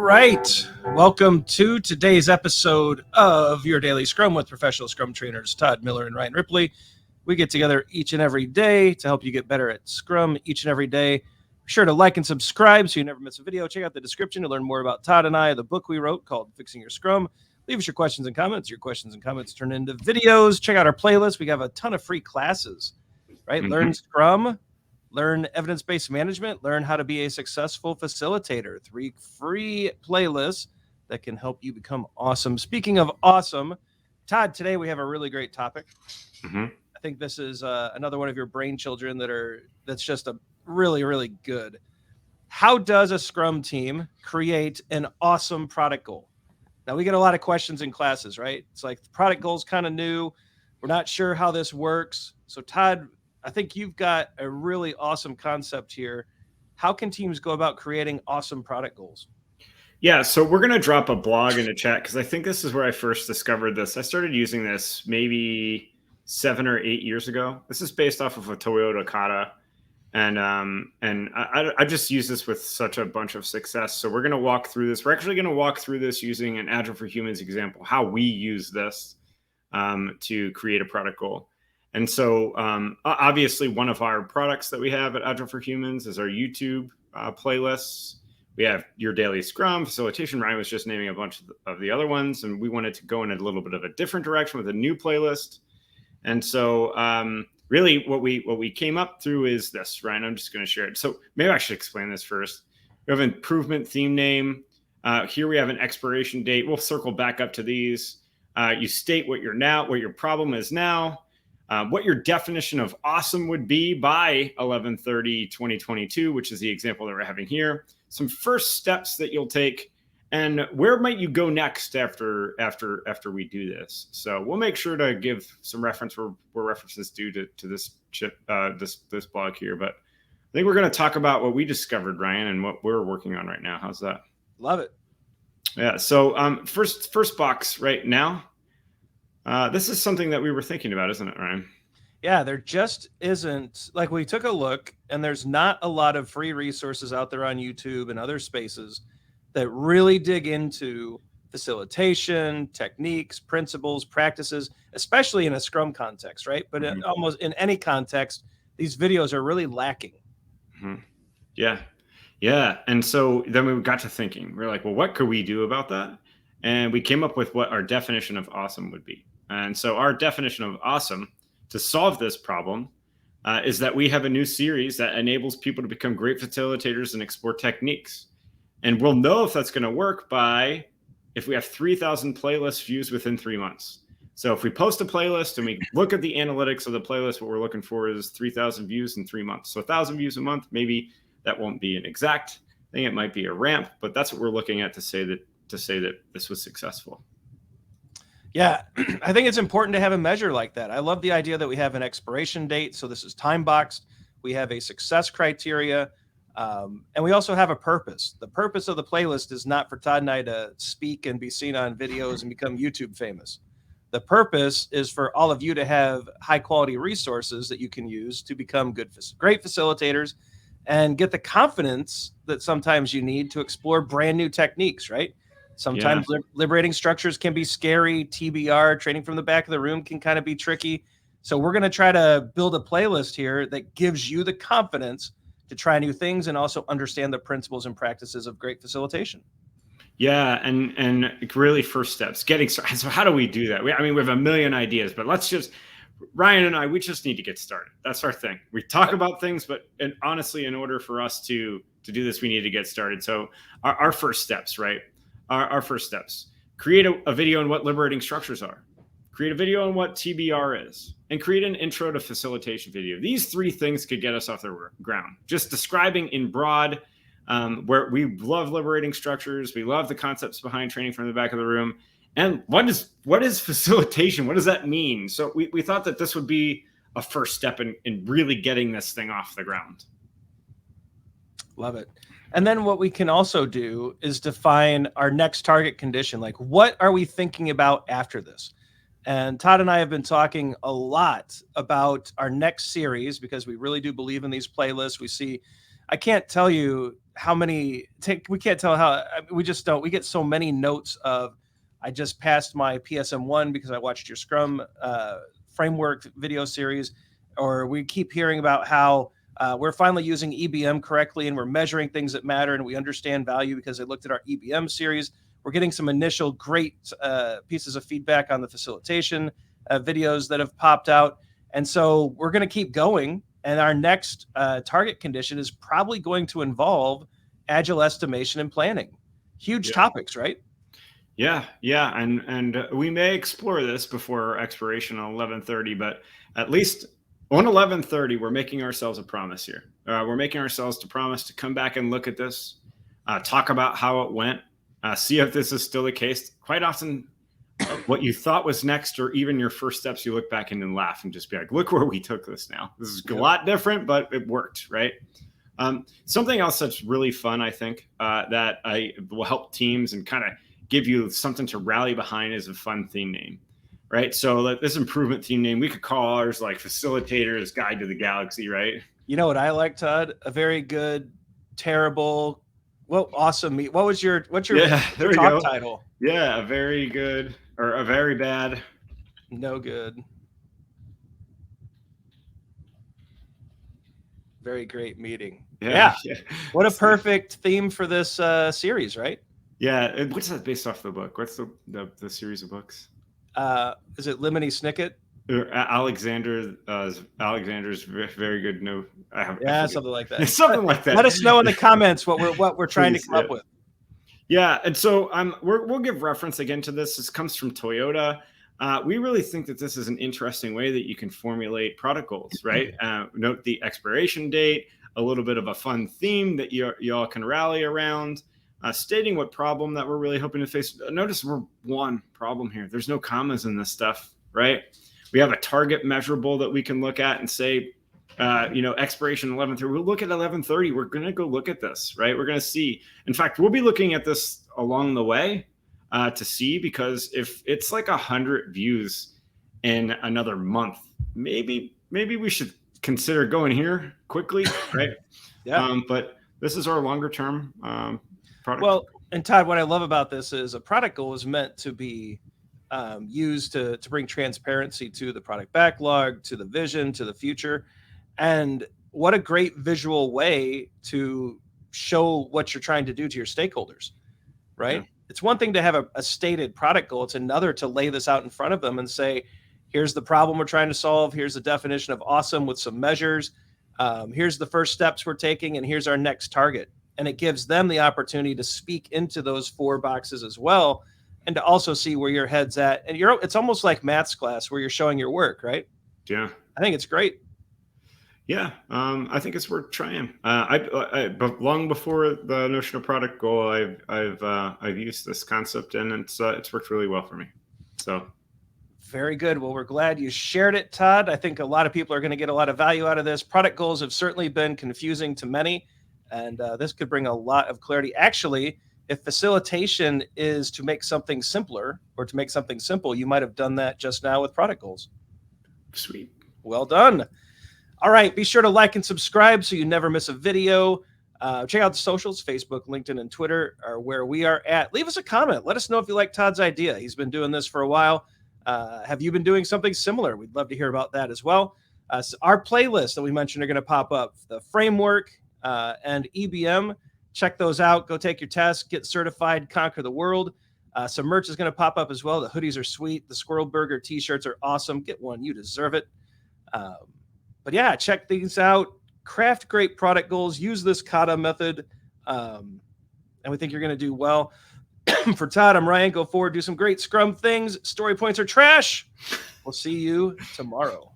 right. Welcome to today's episode of Your Daily Scrum with Professional Scrum Trainers Todd Miller and Ryan Ripley. We get together each and every day to help you get better at Scrum each and every day. Be sure to like and subscribe so you never miss a video. Check out the description to learn more about Todd and I, the book we wrote called Fixing Your Scrum. Leave us your questions and comments. Your questions and comments turn into videos. Check out our playlist. We have a ton of free classes, right? Learn Scrum. Learn evidence-based management, learn how to be a successful facilitator. 3 free playlists that can help you become awesome. Speaking of awesome, Todd, today we have a really great topic. I think this is another one of your brain children that's just a really, really good. How does a Scrum team create an awesome product goal? Now, we get a lot of questions in classes, right? It's like the product goal is kind of new. We're not sure how this works. So, Todd, I think you've got a really awesome concept here. How can teams go about creating awesome product goals? Yeah, so we're going to drop a blog in the chat because I think this is where I first discovered this. I started using this maybe 7 or 8 years ago. This is based off of a Toyota Kata. And I just use this with such a bunch of success. So we're going to walk through this. We're actually going to walk through this using an Agile for Humans example, how we use this to create a product goal. And so obviously one of our products that we have at Agile for Humans is our YouTube playlists. We have Your Daily Scrum, Facilitation. Ryan was just naming a bunch of the other ones, and we wanted to go in a little bit of a different direction with a new playlist. And so really what we came up through is this, Ryan. I'm just going to share it. So maybe I should explain this first. We have an improvement theme name. Here we have an expiration date. We'll circle back up to these. You state what your problem is now. What your definition of awesome would be by 11/30/2022, which is the example that we're having here. Some first steps that you'll take, and where might you go next after we do this. So we'll make sure to give some reference where references due to this this blog here. But I think we're going to talk about what we discovered, Ryan, and what we're working on right now. How's that? Love it. Yeah. So first box right now. This is something that we were thinking about, isn't it, Ryan? Yeah, there just isn't. Like, we took a look, and there's not a lot of free resources out there on YouTube and other spaces that really dig into facilitation, techniques, principles, practices, especially in a Scrum context, right? But almost in any context, these videos are really lacking. Yeah. And so then we got to thinking. We're like, well, what could we do about that? And we came up with what our definition of awesome would be. And so our definition of awesome to solve this problem is that we have a new series that enables people to become great facilitators and explore techniques. And we'll know if that's going to work if we have 3,000 playlist views within 3 months. So if we post a playlist and we look at the analytics of the playlist, what we're looking for is 3,000 views in 3 months. So 1,000 views a month, maybe that won't be an exact thing. It might be a ramp, but that's what we're looking at to say that this was successful. Yeah, I think it's important to have a measure like that. I love the idea that we have an expiration date. So this is time boxed. We have a success criteria. And we also have a purpose. The purpose of the playlist is not for Todd and I to speak and be seen on videos and become YouTube famous. The purpose is for all of you to have high quality resources that you can use to become great facilitators and get the confidence that sometimes you need to explore brand new techniques, right? Sometimes liberating structures can be scary. TBR, training from the back of the room, can kind of be tricky. So we're going to try to build a playlist here that gives you the confidence to try new things and also understand the principles and practices of great facilitation. Yeah, and really first steps, getting started. So how do we do that? We have a million ideas, but Ryan and I, we just need to get started. That's our thing. We talk about things, but honestly, in order for us to do this, we need to get started. So our first steps, right? Our first steps. Create a video on what liberating structures are. Create a video on what TBR is. And create an intro to facilitation video. These 3 things could get us off the ground. Just describing in broad where we love liberating structures. We love the concepts behind training from the back of the room. And what is facilitation? What does that mean? So we thought that this would be a first step in really getting this thing off the ground. Love it. And then what we can also do is define our next target condition. Like, what are we thinking about after this? And Todd and I have been talking a lot about our next series because we really do believe in these playlists. We see I can't tell you how many. We can't tell how. We just don't. We get so many notes of. I just passed my PSM1 because I watched your Scrum framework video series, or we keep hearing about how we're finally using EBM correctly and we're measuring things that matter and we understand value because they looked at our EBM series. We're getting some initial great pieces of feedback on the facilitation videos that have popped out. And so we're going to keep going. And our next target condition is probably going to involve agile estimation and planning. Huge topics, right? Yeah, and we may explore this before expiration on 11:30, but at least on 11:30, we're making ourselves a promise here. We're making ourselves to promise to come back and look at this, talk about how it went, see if this is still the case. Quite often, what you thought was next, or even your first steps, you look back and laugh and just be like, "Look where we took this now. This is a lot different, but it worked, right?" Something else that's really fun, I think, that will help teams and kind of give you something to rally behind is a fun theme name, right? So like this improvement theme name, we could call ours like Facilitator's Guide to the Galaxy, right? You know what I like, Todd? A very good, terrible, awesome. What's your talk title? Yeah, a very good or a very bad. No good. Very great meeting. Yeah. What a perfect theme for this series, right? Yeah. What's that based off the book? What's the series of books? Is it Lemony Snicket? Alexander's very good. No, something like that. Something like that. Let us know in the comments what we're trying to come up with. Yeah, and so we'll give reference again to this. This comes from Toyota. We really think that this is an interesting way that you can formulate product goals, right? Note the expiration date, a little bit of a fun theme that you all can rally around, stating what problem that we're really hoping to face. Notice we're one problem here. There's no commas in this stuff, right? We have a target measurable that we can look at and say, expiration 11:30. We'll look at 11:30. We're going to go look at this, right? We're going to see. In fact, we'll be looking at this along the way to see, because if it's like 100 views in another month, maybe we should consider going here quickly, right? Yeah. But this is our longer term product. Well, and Todd, what I love about this is a product goal is meant to be used to bring transparency to the product backlog, to the vision, to the future. And what a great visual way to show what you're trying to do to your stakeholders, right? Yeah. It's one thing to have a stated product goal. It's another to lay this out in front of them and say, here's the problem we're trying to solve. Here's the definition of awesome with some measures. Here's the first steps we're taking, and here's our next target. And it gives them the opportunity to speak into those 4 boxes as well, and to also see where your head's at. And it's almost like maths class where you're showing your work, right? Yeah. I think it's great. Yeah, I think it's worth trying. But long before the notion of product goal, I've used this concept, and it's worked really well for me. So very good. Well, we're glad you shared it, Todd. I think a lot of people are going to get a lot of value out of this. Product goals have certainly been confusing to many, and this could bring a lot of clarity. Actually, if facilitation is to make something simpler or to make something simple, you might have done that just now with product goals. Sweet. Well done. All right. Be sure to like and subscribe so you never miss a video. Check out the socials. Facebook, LinkedIn, and Twitter are where we are at. Leave us a comment. Let us know if you like Todd's idea. He's been doing this for a while. Have you been doing something similar? We'd love to hear about that as well. So our playlists that we mentioned are going to pop up. The framework and EBM. Check those out. Go take your test. Get certified. Conquer the world. Some merch is going to pop up as well. The hoodies are sweet. The Squirrel Burger t-shirts are awesome. Get one. You deserve it. But yeah, check these out. Craft great product goals. Use this kata method. And we think you're going to do well. For Todd, I'm Ryan. Go forward. Do some great Scrum things. Story points are trash. We'll see you tomorrow.